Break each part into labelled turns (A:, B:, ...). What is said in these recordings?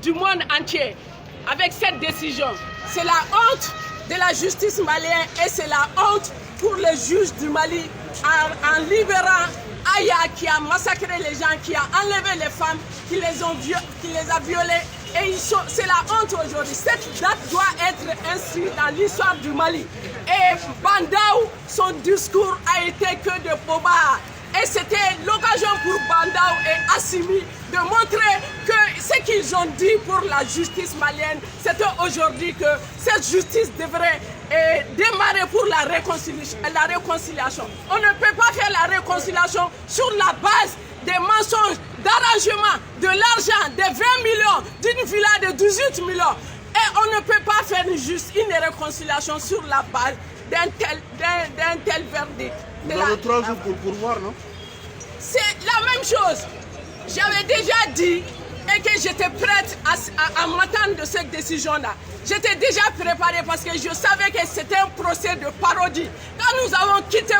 A: du monde entier avec cette décision. C'est la honte de la justice malienne et c'est la honte pour les juges du Mali en libérant Aya qui a massacré les gens, qui a enlevé les femmes, qui les a violées. Et c'est la honte aujourd'hui. Cette date doit être inscrite dans l'histoire du Mali. Et Bandaou, son discours a été que de bobards. Et c'était l'occasion pour Bandaou et Assimi de montrer que ce qu'ils ont dit pour la justice malienne, c'était aujourd'hui que cette justice devrait démarrer pour la réconciliation. On ne peut pas faire la réconciliation sur la base des mensonges, d'arrangements, de l'argent, des 20 millions, d'une villa de 18 millions. Et on ne peut pas faire une réconciliation sur la base d'un tel verdict.
B: Vous avez 3 jours pour pourvoir, non?
A: C'est la même chose. J'avais déjà dit et que j'étais prête à m'attendre de cette décision-là. J'étais déjà préparée parce que je savais que c'était un procès de parodie. Quand nous avons quitté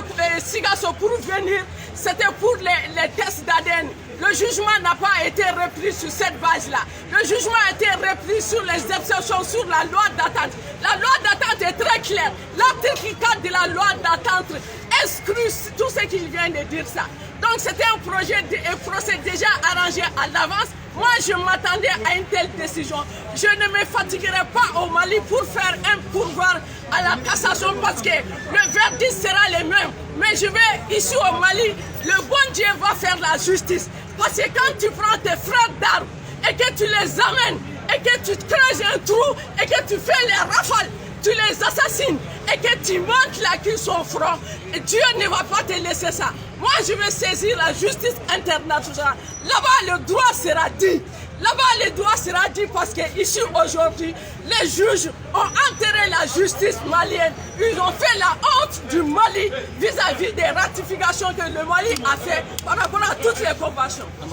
A: Sigasso pour venir, c'était pour les tests d'ADN. Le jugement n'a pas été repris sur cette base-là. Le jugement a été repris sur les exceptions, sur la loi d'attente. La loi d'attente est très claire. L'article 4 de la loi d'attente exclut tout ce qu'il vient de dire ça. Donc c'était un procès déjà arrangé à l'avance. Moi, je m'attendais à une telle décision. Je ne me fatiguerai pas au Mali pour faire un pourvoi à la cassation parce que le verdict sera le même. Mais je vais ici au Mali, le bon Dieu va faire la justice. Parce que quand tu prends tes frères d'armes et que tu les amènes et que tu creuses un trou et que tu fais les rafales, tu les assassines et que tu montes la cuisse au front, Dieu ne va pas te laisser ça. Moi, je vais saisir la justice internationale. Là-bas, le droit sera dit. Là-bas, le droit sera dit parce qu'ici, aujourd'hui, les juges ont enterré la justice malienne. Ils ont fait la honte du Mali vis-à-vis des ratifications que le Mali a fait par rapport à toutes les conventions.